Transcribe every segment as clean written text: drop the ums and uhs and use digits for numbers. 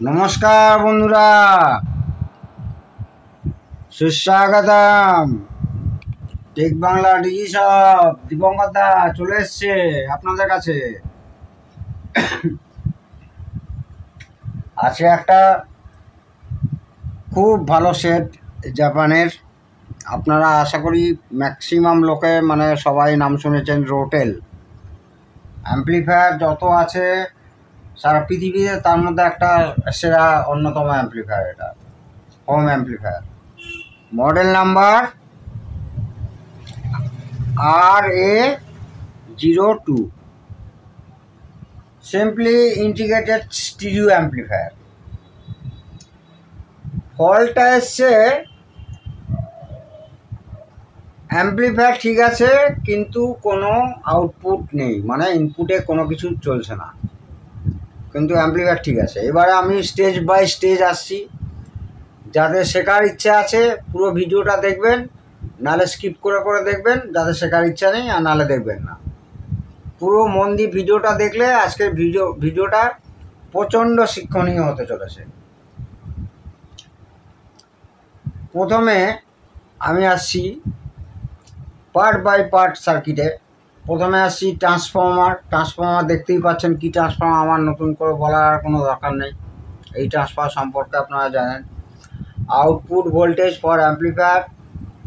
নমস্কার বন্ধুরা, সুস্বাগতম। টেক বাংলা ডিজি সব দিবঙ্কর দা চলে এসছে আপনাদের কাছে। আছে একটা খুব ভালো সেট জাপানের, আপনারা আশা করি ম্যাক্সিমাম লোকে মানে সবাই নাম শুনেছেন। রোটেল অ্যাম্পলিফায়ার যত আছে সারা পৃথিবীতে, তার মধ্যে একটা সেরা অন্যতম অ্যাম্পলিফায়ার, এটা home amplifier. Model number RA02, simply integrated stereo amplifier. ফল্টটা এসছে অ্যাম্পলিফায়ার ঠিক আছে, কিন্তু কোনো আউটপুট নেই, মানে ইনপুটে কোনো কিছু চলছে না, কিন্তু অ্যাম্পলিফায়ার ঠিক আছে। এবারে আমি স্টেজ বাই স্টেজ আসছি। যাদের শেখার ইচ্ছা আছে পুরো ভিডিওটা দেখবেন, নালে স্কিপ করে করে দেখবেন। যাদের শেখার ইচ্ছা নেই আর নালে দেখবেন না, পুরো মন দিয়ে ভিডিওটা দেখলে আজকের ভিডিওটা প্রচণ্ড শিক্ষণীয় হতে চলেছে। প্রথমে আমি আসছি পার্ট বাই পার্ট সার্কিটে। প্রথমে আসছি ট্রান্সফর্মার দেখতেই পাচ্ছেন। কি ট্রান্সফর্মার আমার নতুন করে বলার কোনো দরকার নেই, এই ট্রান্সফর্মার সম্পর্কে আপনারা জানেন। Output voltage for amplifier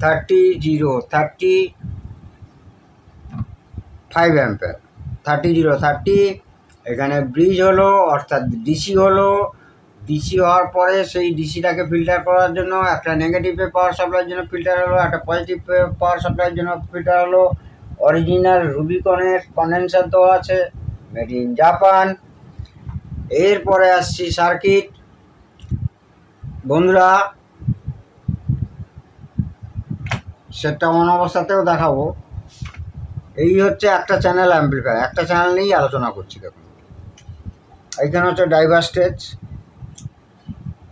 35 ampere, 30 এখানে ব্রিজ হলো, অর্থাৎ ডিসি হলো। ডিসি হওয়ার পরে সেই ডিসিটাকে ফিল্টার করার জন্য একটা নেগেটিভ পাওয়ার সাপ্লাইয়ের জন্য ফিল্টার হলো, একটা পজিটিভ পাওয়ার সাপ্লাইয়ের জন্য ফিল্টার হলো। অরিজিনাল রুবিকনের কন্ডেন্সার দেওয়া আছে, মেড ইন জাপান। এরপরে আসছি সার্কিট। বন্ধুরা, সেটা অন অবস্থাতেও দেখাবো। এই হচ্ছে একটা চ্যানেল অ্যাম্পলিফায়ার, একটা চ্যানেল নিয়েই আলোচনা করছি। দেখুন এইখানে হচ্ছে ডাইভার স্টেজ।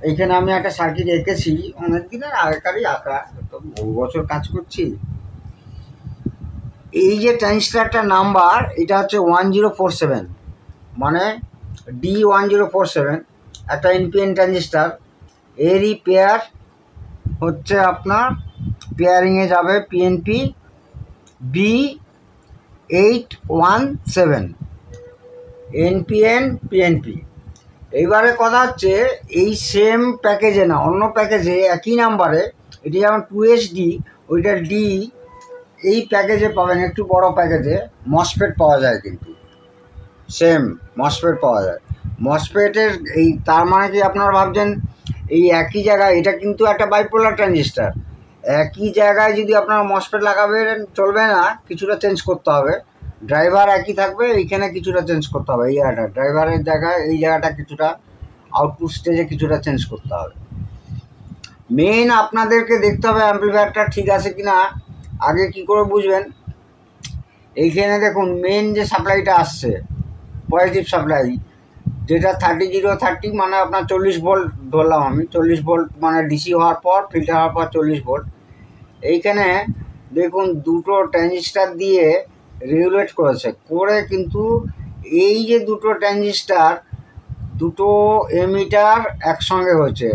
এইখানে আমি একটা সার্কিট এঁকেছি, অনেক দিনের আগেকারই আঁকা, তো বহু বছর কাজ করছি। এই যে ট্রানজিস্টারটার নাম্বার, এটা হচ্ছে 1047, মানে D1047, একটা এনপিএন ট্রানজিস্টার। এরই পেয়ার হচ্ছে আপনার পেয়ারিংয়ে যাবে পিএনপি B817, এনপিএন পিএনপি। এইবারে কথা হচ্ছে এই সেম প্যাকেজে না, অন্য প্যাকেজে একই নাম্বারে, এটি যেমন 2SD, ওইটা ডি, এই প্যাকেজে পাবেন একটু বড় প্যাকেজে মসফেট পাওয়া যায়, কিন্তু সেম মসফেট পাওয়া যায়। মসফেটের এই তার মানে কি আপনারা ভাবছেন এই একই জায়গায়, এটা কিন্তু একটা বাইপোলার ট্রানজিস্টার। একই জায়গায় যদি আপনারা মসফেট লাগাবেন চলবে না, কিছুটা চেঞ্জ করতে হবে। ড্রাইভার একই থাকবে, এইখানে কিছুটা চেঞ্জ করতে হবে। এই জায়গাটা ড্রাইভারের জায়গায়, এই জায়গাটা কিছুটা আউটপুট স্টেজে কিছুটা চেঞ্জ করতে হবে। মেন আপনাদেরকে দেখতে হবে অ্যাম্পলিফায়ারটা ঠিক আছে কি না। আগে কি করে বুঝবেন, এইখানে দেখুন মেন যে সাপ্লাইটা আসছে পজিটিভ সাপ্লাই, যেটা 30 মানে আপনার 40 ভোল্ট ধরলাম আমি। 40 ভোল্ট মানে ডিসি হওয়ার পর, ফিল্টার হওয়ার পর 40 ভোল্ট। এইখানে দেখুন দুটো ট্রানজিস্টার দিয়ে রেগুলেট করেছে, করে কিন্তু এই যে দুটো ট্রানজিস্টার, দুটো এমিটার একসঙ্গে হয়েছে,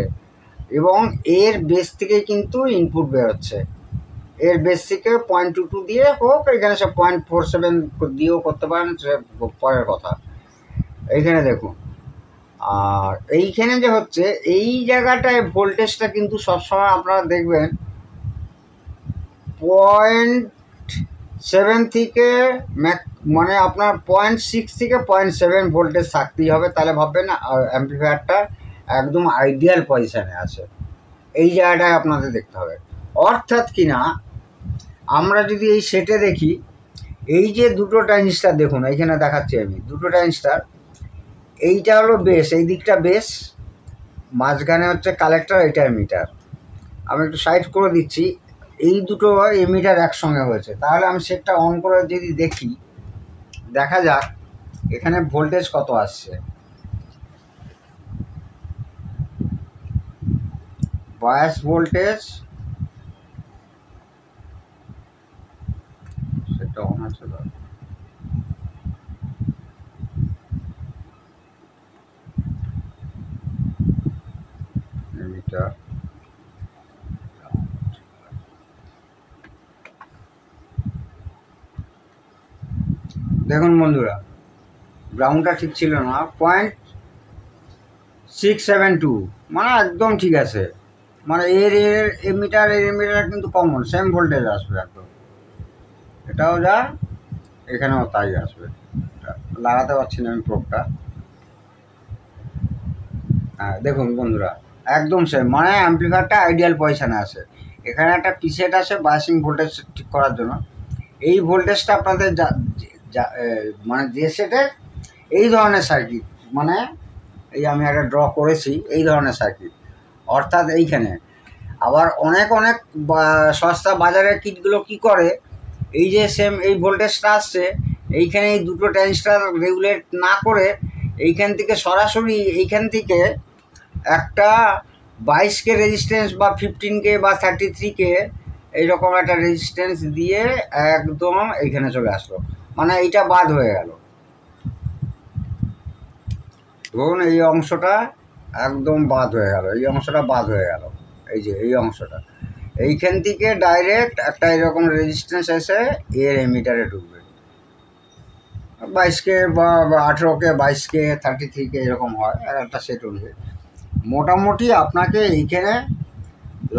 এবং এর বেস থেকে কিন্তু ইনপুট বেরোচ্ছে। এর বেস থেকে 0.22 দিয়ে হোক, এখানে সে 0.47 দিয়েও করতে পারেন, সে পরের কথা। এইখানে দেখুন, আর এইখানে যে হচ্ছে এই জায়গাটায় ভোল্টেজটা কিন্তু সবসময় আপনারা দেখবেন 0.7 থেকে মানে আপনার 0.6 থেকে 0.7 ভোল্টেজ থাকতেই হবে, তাহলে ভাববেন অ্যাম্পলিফায়ারটা একদম আইডিয়াল পজিশানে আছে। এই জায়গাটায় আপনাদের দেখতে হবে। অর্থাৎ কি না, আমরা যদি এই সেটে দেখি, এই যে দুটো ট্রানজিস্টার দেখুন, এইখানে দেখাচ্ছি আমি দুটো ট্রানজিস্টার। এইটা হলো বেস, এই দিকটা বেস, মাঝখানে হচ্ছে কালেক্টর, এটা এমিটার। আমি একটু সাইড করে দিচ্ছি। এই দুটো এমিটার একসঙ্গে হয়েছে, তাহলে আমি সেটটা অন করে যদি দেখি, দেখা যাক এখানে ভোল্টেজ কত আসছে। বায়াস ভোল্টেজ, সেটা অন আছে, দেখুন বন্ধুরা, গ্রাউন্ডটা ঠিক ছিল না, 0.672, মানে একদম ঠিক আছে। মানে এর এমিটার কিন্তু কমন, সেম ভোল্টেজ আসবে একদম। এটাও যা, এখানেও তাই আসবে। লাগাতে পারছি না আমি প্রোবটা। হ্যাঁ দেখুন বন্ধুরা, একদম সেম, মানে অ্যাম্প্লিফায়ারটা আইডিয়াল পজিশানে আছে। এখানে একটা পিসেট আছে বায়াসিং ভোল্টেজ ঠিক করার জন্য। এই ভোল্টেজটা আপনাদের মানে যে সেটের এই ধরনের সার্কিট, মানে এই আমি একটা ড্র করেছি এই ধরনের সার্কিট, অর্থাৎ এইখানে আবার অনেক সস্তা বাজারের কিটগুলো কি করে, এই যে সেম এই ভোল্টেজটা আসছে, এইখানে এই দুটো ট্রানজিস্টর রেগুলেট না করে এইখান থেকে সরাসরি এইখান থেকে একটা 22K রেজিস্ট্যান্স বা 15K বা 33K এইরকম একটা রেজিস্ট্যান্স দিয়ে একদম এইখানে চলে আসলো, মানে এইটা বাদ হয়ে গেল। ধরুন এই অংশটা একদম বাদ হয়ে গেল, এই অংশটা বাদ হয়ে গেল, এই যে এই অংশটা এইখান থেকে ডাইরেক্ট একটা এরকম রেজিস্ট্যান্স এসে এর এমিটারে ঢুকবে। 22K বা 18K, 22K, 33K এরকম হয় একটা সেট অনুযায়ী। মোটামুটি আপনাকে এইখানে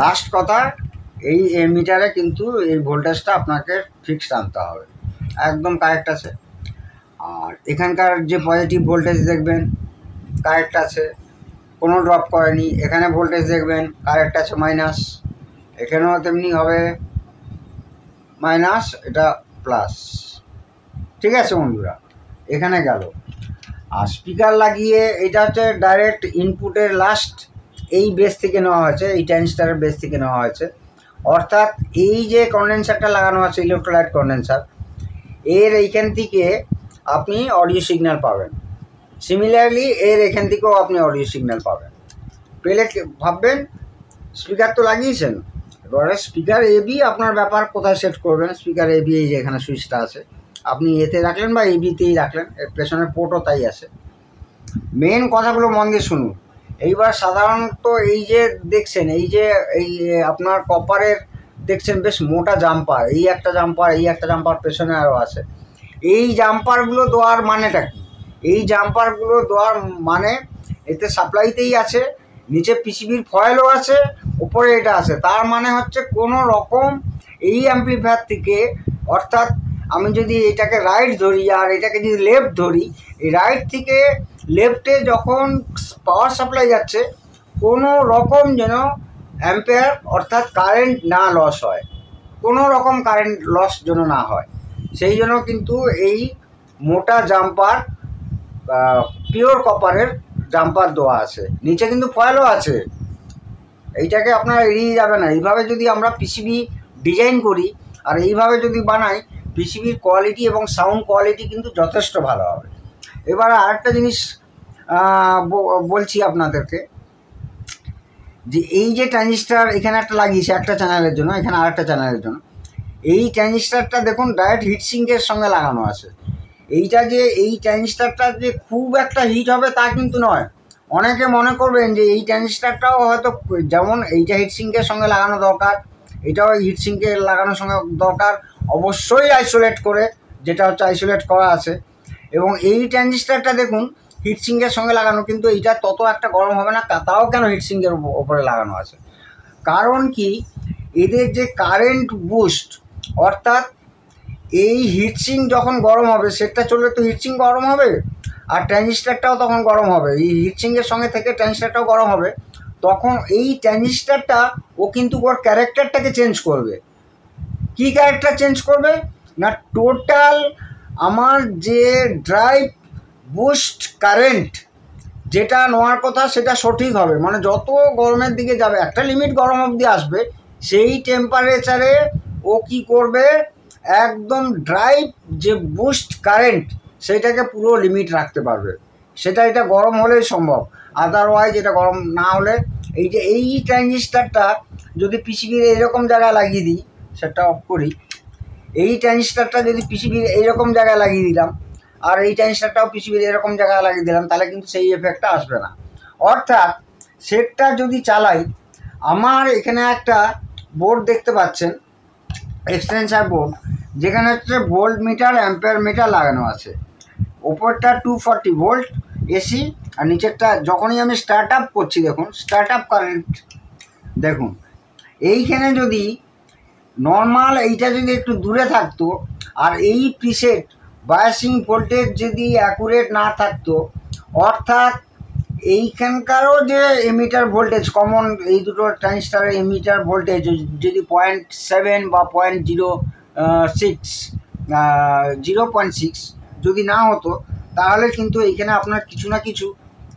লাস্ট কথা, এই এমিটারে কিন্তু এই ভোল্টেজটা আপনাকে ফিক্সড আনতে হবে, একদম কারেক্ট আছে। আর এখানকার যে পজিটিভ ভোল্টেজ দেখবেন কারেক্ট আছে, কোনো ড্রপ করেনি। এখানে ভোল্টেজ দেখবেন কারেক্ট আছে মাইনাস, এখানেও তেমনি হবে মাইনাস, এটা প্লাস। ঠিক আছে বন্ধুরা, এখানে গেল। আর স্পিকার লাগিয়ে এটা হচ্ছে ডাইরেক্ট ইনপুটের লাস্ট এই বেস থেকে নেওয়া হয়েছে, এই ট্রানজিস্টরের বেস থেকে নেওয়া হয়েছে। অর্থাৎ এই যে কন্ডেন্সারটা লাগানো আছে ইলেকট্রোলাইট কন্ডেন্সার, এর এইখান থেকে আপনি অডিও সিগন্যাল পাবেন। সিমিলারলি এর এখান থেকেও আপনি অডিও সিগন্যাল পাবেন। পেলে ভাববেন স্পিকার তো লাগিয়েছেন, এবারে স্পিকার এবি আপনার ব্যাপার, কোথায় সেট করবেন। স্পিকার এবি এই যে এখানে সুইচটা আছে, আপনি এতে রাখলেন বা এবিতেই রাখলেন, এর পেছনের পোর্টও তাই আছে। মেন কথাগুলো মন দিয়ে শুনুন। এইবার সাধারণত এই যে দেখছেন, এই যে এই আপনার কপারের দেখছেন বেশ মোটা জাম্পার, এই একটা জাম্পার, এই একটা জাম্পার, পেছনে আরও আছে। এই জাম্পারগুলো দেওয়ার মানেটা কি? এই জাম্পারগুলো দেওয়ার মানে এতে সাপ্লাইতেই আছে, নিচে পিসিবির ফয়েলও আছে, উপরে এটা আছে। তার মানে হচ্ছে কোনো রকম এই অ্যাম্প্লিফায়ার থেকে, অর্থাৎ আমি যদি এটাকে রাইট ধরি আর এটাকে যদি লেফট ধরি, এই রাইট থেকে লেফটে যখন পাওয়ার সাপ্লাই যাচ্ছে, কোনো রকম যেন অ্যাম্পেয়ার অর্থাৎ কারেন্ট না লস হয়, কোনো রকম কারেন্ট লস যেন না হয়, সেই জন্য কিন্তু এই মোটা জাম্পার, পিওর কপারের জাম্পার দেওয়া আছে। নিচে কিন্তু ফয়েলও আছে, এইটাকে আপনারা এড়িয়ে যাবে না। এইভাবে যদি আমরা পিসিবি ডিজাইন করি আর এইভাবে যদি বানাই, পিসিবির কোয়ালিটি এবং সাউন্ড কোয়ালিটি কিন্তু যথেষ্ট ভালো হবে। এবার আরেকটা জিনিস বলছি আপনাদেরকে, যে এই যে ট্রানজিস্টার এখানে একটা লাগিয়েছে একটা চ্যানেলের জন্য, এখানে আরেকটা চ্যানেলের জন্য, এই ট্রানজিস্টারটা দেখুন ডাইরেক্ট হিটসিঙ্কের সঙ্গে লাগানো আছে। এইটা যে এই ট্রানজিস্টারটা যে খুব একটা হিট হবে তা কিন্তু নয়। অনেকে মনে করবেন যে এই ট্রানজিস্টারটাও হয়তো যেমন এইটা হিটসিঙ্কের সঙ্গে লাগানো দরকার, এটাও হিটসিঙ্কে লাগানোর সঙ্গে দরকার, অবশ্যই আইসোলেট করে, যেটা হচ্ছে আইসোলেট করা আছে। এবং এই ট্রানজিস্টারটা দেখুন হিটসিঙ্কের সঙ্গে লাগানো, কিন্তু এইটা তত একটা গরম হবে না। তাও কেন হিটসিঙ্কের ওপরে লাগানো আছে, কারণ কি এদের যে কারেন্ট বুস্ট, অর্থাৎ এই হিটসিঙ্ক যখন গরম হবে, সেটটা চললে তো হিটসিঙ্ক গরম হবে, আর ট্রানজিস্টারটাও তখন গরম হবে, এই হিটসিঙ্কের সঙ্গে থেকে ট্রানজিস্টারটাও গরম হবে। তখন এই ট্রানজিস্টারটা ও কিন্তু ওর ক্যারেক্টারটাকে চেঞ্জ করবে। কি ক্যারেক্টার চেঞ্জ করবে না, টোটাল আমার যে ড্রাইভ বুস্ট কারেন্ট যেটা নেওয়ার কথা সেটা সঠিক হবে। মানে যত গরমের দিকে যাবে, একটা লিমিট গরম অবধি আসবে, সেই টেম্পারেচারে ও কি করবে, একদম ড্রাইভ যে বুস্ট কারেন্ট সেটাকে পুরো লিমিট রাখতে পারবে। সেটা এটা গরম হলেই সম্ভব, আদারওয়াইজ এটা গরম না হলে। এই যে এই ট্রানজিস্টারটা যদি পিসিবির এইরকম জায়গায় লাগিয়ে দিই, সেটা অফ করি, এই ট্রানজিস্টারটা যদি পিসিবির এইরকম জায়গায় লাগিয়ে দিলাম আর এই ট্রানজিস্টারটাও পিসিবির এরকম জায়গায় লাগিয়ে দিলাম, তাহলে কিন্তু সেই এফেক্টটা আসবে না। অর্থাৎ সেটটা যদি চালাই, আমার এখানে একটা বোর্ড দেখতে পাচ্ছেন, এক্সটেনশন বোর্ড, যেখানে হচ্ছে ভোল্ট মিটার অ্যাম্পিয়ার মিটার লাগানো আছে। ওপরটা 240 ভোল্ট এসি, আর নিচেরটা যখনই আমি স্টার্ট আপ করছি দেখুন স্টার্ট আপ কারেন্ট দেখুন, এইখানে যদি নর্মাল এইটা যদি একটু দূরে থাকতো আর এই প্রিসেট বায়াসিং ভোল্টেজ যদি অ্যাকুরেট না থাকতো, অর্থাৎ এইখানকারও যে এমিটার ভোল্টেজ কমন এই দুটো ট্রানজিস্টারের এমিটার ভোল্টেজ যদি 0.7 বা 0.6 যদি না হতো, তাহলে কিন্তু এইখানে আপনার কিছু না কিছু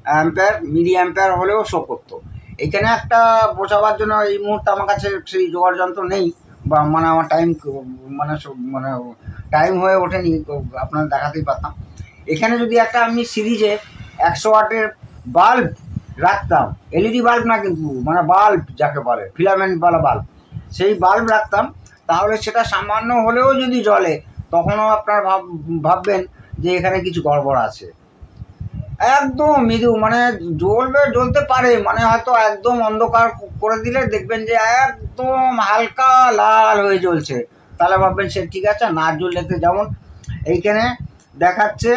অ্যাম্পিয়ার মিলি অ্যাম্পিয়ার হলেও শো করতো। এখানে একটা বোঝাবার জন্য এই মুহূর্তে আমার কাছে সেই জোগাড় যন্ত্র নেই, বা মানে আমার মানে টাইম হয়ে ওঠেনি, আপনার দেখাতেই পারতাম। এখানে যদি একটা আমি সিরিজে 100 ওয়াটের বাল্ব রাখতাম, এলইডি বাল্ব না কিন্তু, মানে বাল্ব যাকে বলে ফিলামেন্টওয়ালা বাল্ব, সেই বাল্ব রাখতাম, তাহলে সেটা সামান্য হলেও যদি জ্বলে তখনও আপনার ভাববেন যে এখানে কিছু গড়বড় আছে। একদম মৃদু, মানে জ্বলতে পারে, মানে হয়তো একদম অন্ধকার করে দিলে দেখবেন যে একদম হালকা লাল হয়ে জ্বলছে, তাহলে ভাববেন সে ঠিক আছে। না জ্বললেতে যেমন এইখানে দেখাচ্ছে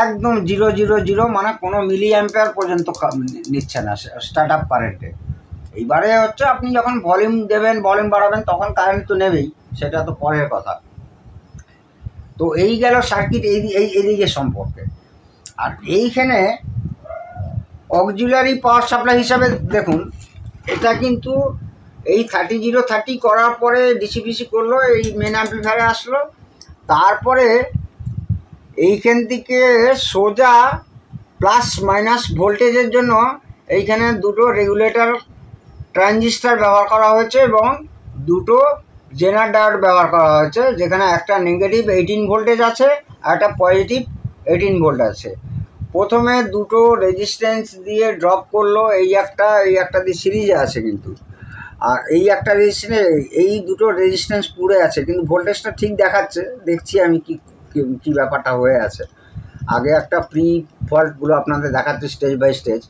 একদম 000, মানে কোনো মিলি অ্যাম্পিয়ার পর্যন্ত নিচ্ছে না স্টার্ট আপ কারেন্টে। এইবারে হচ্ছে আপনি যখন ভলিউম দেবেন, ভলিউম বাড়াবেন, তখন কারেন্ট তো নেবেই, সেটা তো পরের কথা। তো এই গেল সার্কিট এইদিকে সম্পর্কে। আর এইখানে অক্সিলারি পাওয়ার সাপ্লাই হিসাবে দেখুন, এটা কিন্তু এই 30 করার পরে ডিসি করলো, এই মেন অ্যাম্পলিফায়ারে আসলো, তারপরে এইখান থেকে সোজা প্লাস মাইনাস ভোল্টেজের জন্য এইখানে দুটো রেগুলেটর ট্রানজিস্টার ব্যবহার করা হয়েছে এবং দুটো জেনার ডায়োড ব্যবহার করা হয়েছে, যেখানে একটা নেগেটিভ 18 ভোল্টেজ আছে আর একটা পজিটিভ 18 ভোল্ট আছে। প্রথমে দুটো রেজিস্ট্যান্স দিয়ে ড্রপ করলো, এই একটা দিয়ে সিরিজে আছে কিন্তু, আর এই একটা রেজিস্ট্যান্স, এই দুটো রেজিস্ট্যান্স পুড়ে আছে, কিন্তু ভোল্টেজটা ঠিক দেখাচ্ছে, দেখছি আমি কি ব্যাপারটা হয়ে আছে। আগে একটা প্রি ফল্টগুলো আপনাদের দেখাচ্ছে স্টেজ বাই স্টেজ।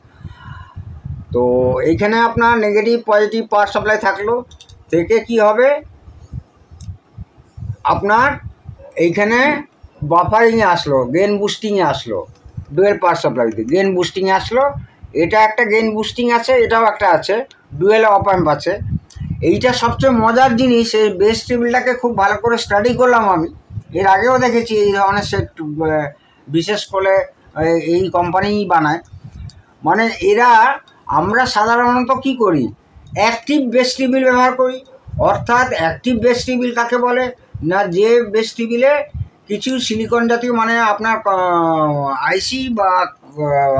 তো এইখানে আপনার নেগেটিভ পজিটিভ পাওয়ার সাপ্লাই থাকলো, থেকে কি হবে আপনার এইখানে বাফারিংয়ে আসলো, গেন বুস্টিংয়ে আসলো, ডুয়েল পাওয়ার সাপ্লাইতে গেন বুস্টিংয়ে আসলো। এটা একটা গেন বুস্টিং আছে, এটাও একটা আছে, ডুয়েল অপ অ্যাম্প আছে। এইটা সবচেয়ে মজার জিনিস, এই বেস টেবিলটাকে খুব ভালো করে স্টাডি করলাম আমি, এর আগেও দেখেছি এই ধরনের সেট, বিশেষ করে এই কোম্পানিই বানায়। মানে আমরা সাধারণত কি করি, অ্যাক্টিভ বেস টেবিল ব্যবহার করি। অর্থাৎ অ্যাক্টিভ বেস টেবিল কাকে বলে না, যে বেস টেবিলে কিছু সিলিকন জাতীয়, মানে আপনার আইসি বা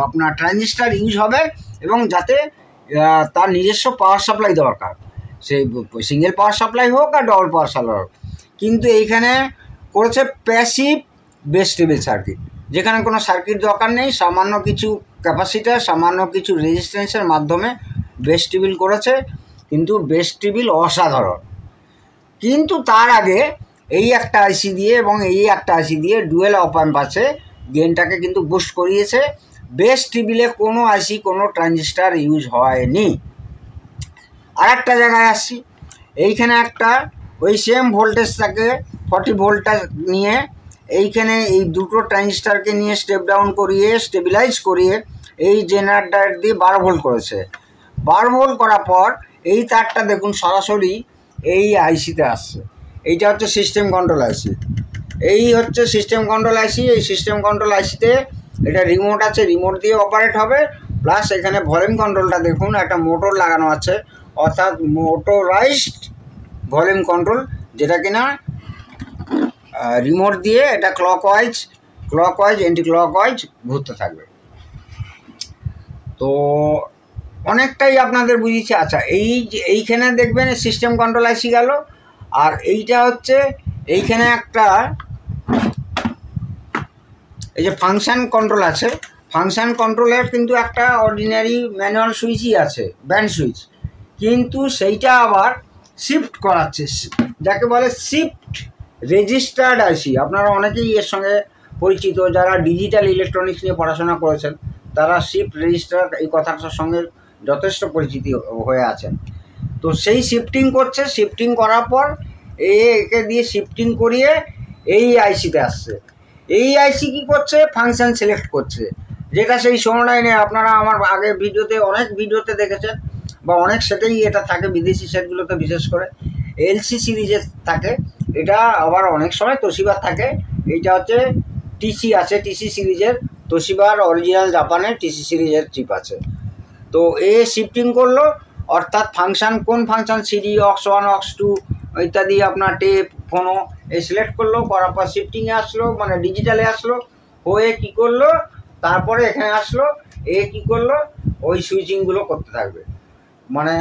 আপনার ট্রানজিস্টার ইউজ হবে, এবং যাতে তার নিজস্ব পাওয়ার সাপ্লাই দরকার, সেই সিঙ্গেল পাওয়ার সাপ্লাই হোক আর ডবল পাওয়ার সাপ্লাই হোক। কিন্তু এইখানে করেছে প্যাসিভ বেস টেবিল সার্কিট, যেখানে কোনো সার্কিট দরকার নেই, সামান্য কিছু ক্যাপাসিটার, সামান্য কিছু রেজিস্ট্যান্সের মাধ্যমে বেস টেবিল করেছে। কিন্তু বেস টেবিল অসাধারণ। কিন্তু তার আগে এই একটা আইসি দিয়ে এবং এই একটা আইসি দিয়ে ডুয়েল অপ অ্যাম্প আছে, গেনটাকে কিন্তু বুস্ট করিয়েছে। বেস টেবিলে কোনো আইসি, কোনো ট্রানজিস্টার ইউজ হয়নি। আর একটা জায়গায় আসছি, এইখানে একটা ওই সেম ভোল্টেজটাকে 40 ভোল্টটা নিয়ে এইখানে এই দুটো ট্রানজিস্টারকে নিয়ে স্টেপ ডাউন করিয়ে স্টেবিলাইজ করিয়ে এই জেনারেটর দিয়ে 12 ভোল্ট করেছে। 12 ভোল্ট করার পর এই তারটা দেখুন সরাসরি এই আইসিতে আসছে। এইটা হচ্ছে সিস্টেম কন্ট্রোল আইসি, এই হচ্ছে সিস্টেম কন্ট্রোল আইসি। এই সিস্টেম কন্ট্রোল আইসিতে এটা রিমোট আছে, রিমোট দিয়ে অপারেট হবে। প্লাস এখানে ভলিউম কন্ট্রোলটা দেখুন, একটা মোটর লাগানো আছে, অর্থাৎ মোটরাইজড ভলিউম কন্ট্রোল, যেটা কিনা রিমোট দিয়ে এটা ক্লকওয়াইজ অ্যান্টি ক্লকওয়াইজ ঘুরতে থাকবে। তো অনেকটাই আপনাদের বুঝিয়েছি। আচ্ছা, এইখানে দেখবেন সিস্টেম কন্ট্রোল আইসি গেল, আর এইটা হচ্ছে এইখানে একটা এই যে ফাংশন কন্ট্রোল আছে, ফাংশন কন্ট্রোলের কিন্তু একটা অর্ডিনারি ম্যানুয়াল সুইচই আছে, ব্যান্ড সুইচ, কিন্তু সেইটা আবার শিফট করাচ্ছে, যাকে বলে শিফট রেজিস্টার্ড আইসি। আপনারা অনেকেই এর সঙ্গে পরিচিত, যারা ডিজিটাল ইলেকট্রনিক্স নিয়ে পড়াশোনা করেছেন, তারা শিফট রেজিস্টার এই কথাটার সঙ্গে যথেষ্ট পরিচিতি হয়ে আছেন। তো সেই শিফটিং করছে, শিফটিং করার পর একে দিয়ে শিফটিং করিয়ে এই আইসিতে আসছে। এই আইসি কী করছে, ফাংশান সিলেক্ট করছে, যেটা সেই সোনোডাইনে আপনারা আমার আগের ভিডিওতে অনেক ভিডিওতে দেখেছেন, বা অনেক সেটেই এটা থাকে, বিদেশি সেটগুলোতে বিশেষ করে এলসি সিরিজের থাকে। এটা আবার অনেক সময় তোশিবার থাকে। এইটা হচ্ছে টিসি আছে, টিসি সিরিজের, তোশিবার অরিজিনাল জাপানের টিসি সিরিজের চিপ আছে। তো এ শিফটিং করলো, অর্থাৎ ফাংশান, কোন ফাংশান, সিডি, অক্স 1, অক্স 2 ইত্যাদি, আপনার টেপ, ফোনো এই সিলেক্ট করলো, করার পর শিফটিংয়ে আসলো, মানে ডিজিটালে আসলো, হয়ে কী করলো, তারপরে এখানে আসলো, এ কী করলো, ওই সুইচিংগুলো করতে থাকবে। মানে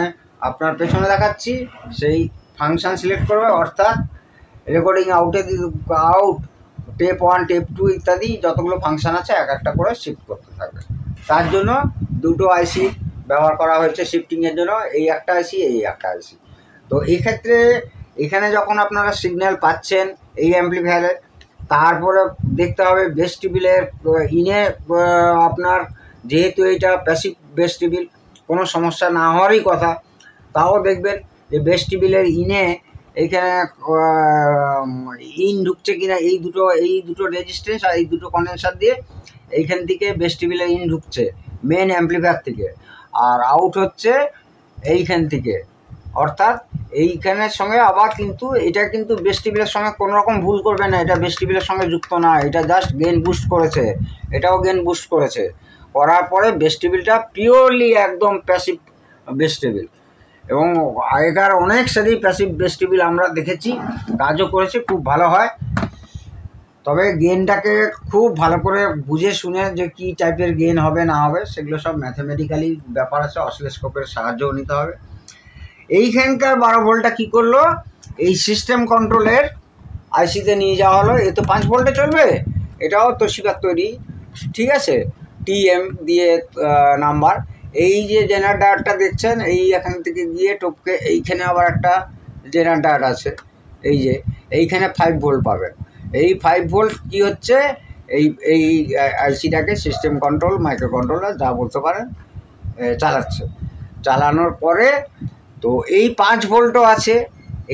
আপনার পেছনে দেখাচ্ছি, সেই ফাংশান সিলেক্ট করবে, অর্থাৎ রেকর্ডিং আউট, টেপ 1, টেপ 2 ইত্যাদি যতগুলো ফাংশান আছে এক একটা করে শিফট করতে থাকবে। তার জন্য দুটো আইসি ব্যবহার করা হয়েছে শিফটিংয়ের জন্য, এই একটা আইসি, এই একটা আইসি। তো এই ক্ষেত্রে এখানে যখন আপনারা সিগন্যাল পাচ্ছেন এই অ্যাম্প্লিফায়ারে, তারপরে দেখতে হবে ভেস্টিবিলের ইনে আপনার, যেহেতু এইটা প্যাসিভ ভেস্টিবিল, কোনো সমস্যা না হওয়ারই কথা, তাও দেখবেন যে ভেস্টিবিলের ইনে এইখানে ইন ঢুকছে কিনা, এই দুটো রেজিস্ট্যান্স আর এই দুটো কন্ডেন্সার দিয়ে এইখান থেকে ভেস্টিবিলের ইন ঢুকছে মেন অ্যাম্প্লিফায়ার থেকে, আর আউট হচ্ছে এইখান থেকে, অর্থাৎ এইখানের সঙ্গে আবার কিন্তু এটা কিন্তু ভেস্টিবিলের সঙ্গে কোনো রকম ভুল করবে না, এটা ভেস্টিবিলের সঙ্গে যুক্ত না, এটা জাস্ট গেন বুস্ট করেছে, এটাও গেন বুস্ট করেছে, করার পরে ভেস্টিবিলটা পিওরলি একদম প্যাসিভ ভেস্টিবিল। এবং আগেকার অনেক সেটই প্যাসিভ ভেস্টিবিল আমরা দেখেছি, কাজও করেছে, খুব ভালো হয়। তবে গেনটাকে খুব ভালো করে বুঝে শুনে যে কী টাইপের গেন হবে না হবে সেগুলো সব ম্যাথামেটিক্যালি ব্যাপার আছে, অসিলোস্কোপের সাহায্যও নিতে হবে। এইখানকার 12 ভোল্টটা কী করলো, এই সিস্টেম কন্ট্রোলের আইসিতে নিয়ে যাওয়া হলো। এ তো 5 ভোল্টে চলবে, এটাও তোশিবার তৈরি, ঠিক আছে, টিএম দিয়ে নাম্বার। এই যে জেনারেটরটা দেখছেন, এই এখান থেকে গিয়ে টপকে এইখানে আবার একটা জেনারেটর আছে, এই যে এইখানে 5 ভোল্ট পাবেন। এই 5 ভোল্ট কী হচ্ছে, এই আইসিটাকে সিস্টেম কন্ট্রোল, মাইক্রো কন্ট্রোলার যা বলতে পারেন, চালাচ্ছে। চালানোর পরে তো এই 5 ভোল্টও আছে,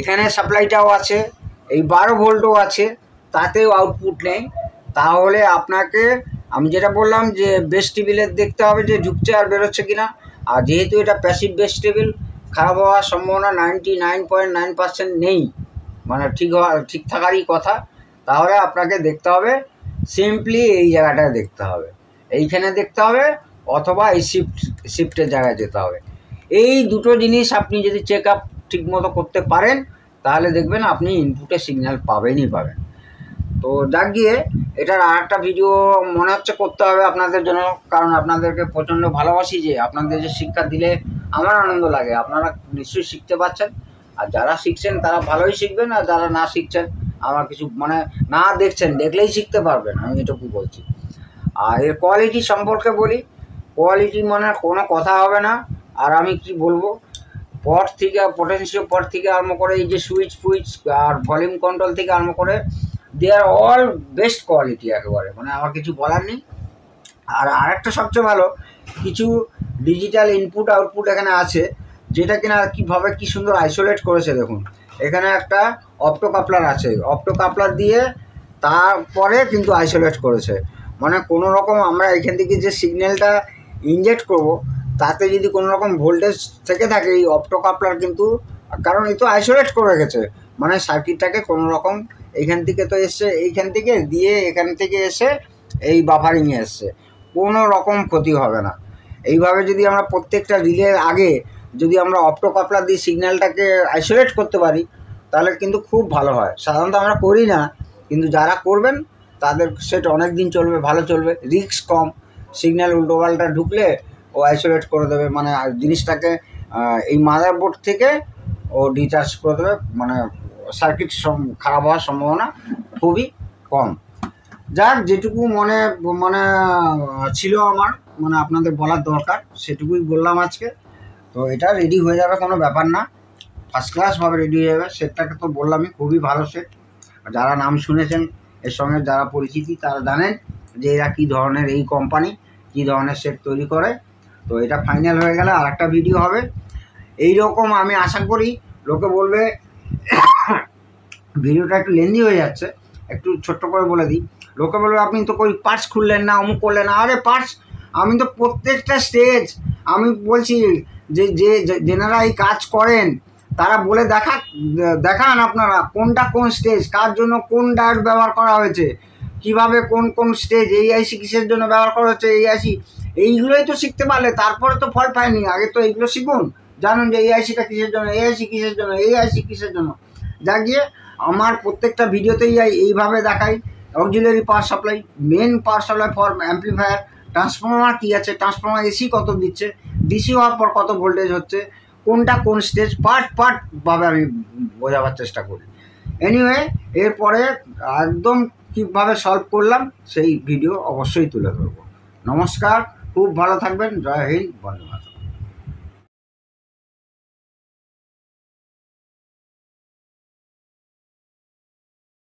এখানে সাপ্লাইটাও আছে, এই 12 ভোল্টও আছে, তাতেও আউটপুট নেই। তাহলে আপনাকে আমি যেটা বললাম যে ভেস্টিবিলের দেখতে হবে যে ঢুকছে আর বেরোচ্ছে কিনা, আর যেহেতু এটা প্যাসিভ ভেস্টিবিল, খারাপ হওয়ার সম্ভাবনা 99.9% নেই, মানে ঠিক থাকারই কথা। তাহলে আপনাকে দেখতে হবে সিম্পলি এই জায়গাটায় দেখতে হবে, এইখানে দেখতে হবে, অথবা এই শিফটের জায়গায় যেতে হবে। এই দুটো জিনিস আপনি যদি চেক আপ ঠিকমতো করতে পারেন, তাহলে দেখবেন আপনি ইনপুটে সিগন্যাল পাবেনই পাবেন। তো যাক গিয়ে এটার আর একটা ভিডিও মনে হচ্ছে করতে হবে আপনাদের জন্য, কারণ আপনাদেরকে প্রচণ্ড ভালোবাসি, যে আপনাদের যে শিক্ষা দিলে আমার আনন্দ লাগে, আপনারা নিশ্চয়ই শিখতে পারছেন, আর যারা শিখছেন তারা ভালোই শিখবেন, আর যারা না শিখছেন, আমার কিছু মানে না দেখছেন, দেখলেই শিখতে পারবেন, আমি এটুকু বলছি। আর এর কোয়ালিটি সম্পর্কে বলি, কোয়ালিটি মানে কোনো কথা হবে না। আর আমি কি বলবো, পট থেকে পটেনশিও পট থেকে আরম্ভ করে এই যে সুইচ আর ভলিউম কন্ট্রোল থেকে আরম্ভ করে, দে আর অল বেস্ট কোয়ালিটি একেবারে, মানে আমার কিছু বলার নেই। আর আরেকটা সবচেয়ে ভালো, কিছু ডিজিটাল ইনপুট আউটপুট এখানে আছে, যেটা কিনা কীভাবে কী সুন্দর আইসোলেট করেছে দেখুন। এখানে একটা অপটো কাপলার আছে, অপটো কাপলার দিয়ে তারপরে কিন্তু আইসোলেট করেছে, মানে কোনো রকম আমরা এখান থেকে যে সিগন্যালটা ইনজেক্ট করব, তাতে যদি কোনো রকম ভোল্টেজ থেকে থাকে, এই অপটো কাপলার কিন্তু, কারণ এই তো আইসোলেট করে গেছে, মানে সার্কিটটাকে কোনো রকম এইখান থেকে তো এসছে, এইখান থেকে দিয়ে এখান থেকে এসে এই বাফারিংয়ে এসছে, কোনো রকম ক্ষতি হবে না। এইভাবে যদি আমরা প্রত্যেকটা রিলের আগে যদি আমরা অপটো কাপলার দিয়ে সিগন্যালটাকে আইসোলেট করতে পারি, তাহলে কিন্তু খুব ভালো হয়। সাধারণত আমরা করি না, কিন্তু যারা করবেন তাদের সেট অনেক দিন চলবে, ভালো চলবে, রিস্ক কম, সিগন্যাল উল্টোপাল্টা ঢুকলে ও আইসোলেট করে দেবে, মানে জিনিসটাকে এই মাদারবোর্ড থেকে ও ডিটাচ করে দেবে, মানে সার্কিট খারাপ হওয়ার সম্ভাবনা খুবই কম। যাক, যেটুকু মানে ছিল আমার, মানে আপনাদের বলার দরকার, সেটুকুই বললাম আজকে। তো এটা রেডি হয়ে যাবে, কোনো ব্যাপার না, ফার্স্ট ক্লাসভাবে রেডি হয়ে যাবে। সেটটাকে তো বললামই, খুবই ভালো সেট। যারা নাম শুনেছেন এর সঙ্গে, যারা পরিচিতি, তারা জানেন যে এরা কী ধরনের, এই কোম্পানি কী ধরনের সেট তৈরি করে। তো এটা ফাইনাল হয়ে গেলে আর একটা ভিডিও হবে এই রকম, আমি আশা করি লোকে বলবে ভিডিওটা একটু লেন্দি হয়ে যাচ্ছে, একটু ছোট্ট করে বলে দিই। লোকে বলবে আপনি তো কই পার্টস খুললেন না, অমুক করলেন না। আরে পার্টস আমি তো প্রত্যেকটা স্টেজ আমি বলছি যে যে যেনারা এই কাজ করেন তারা বলে দেখান আপনারা কোনটা কোন স্টেজ, কার জন্য কোন ডায়োড ব্যবহার করা হয়েছে, কিভাবে কোন কোন স্টেজ, এই আইসি কিসের জন্য ব্যবহার করা হচ্ছে, এই আইসি। এইগুলোই তো শিখতে পারলে তারপরে তো ফল পায়নি। আগে তো এইগুলো শিখুন, জানুন যে এই আইসিটা কিসের জন্য, এই আইসি কিসের জন্য, এই আইসি কিসের জন্য। যা গিয়ে আমার প্রত্যেকটা ভিডিওতেই এইভাবে দেখাই auxiliary power supply, main power supply for amplifier, transformer কী আছে, ট্রান্সফর্মার এসি কত দিচ্ছে, ডিসি হওয়ার পর কত ভোল্টেজ হচ্ছে, কোনটা কোন স্টেজ, পার্টভাবে আমি বোঝাবার চেষ্টা করি। এনিওয়ে এরপরে একদম কীভাবে সলভ করলাম সেই ভিডিও অবশ্যই তুলে ধরবো। নমস্কার, খুব ভালো থাকবেন। জয় হিন্দ, বন্দে মাতরম।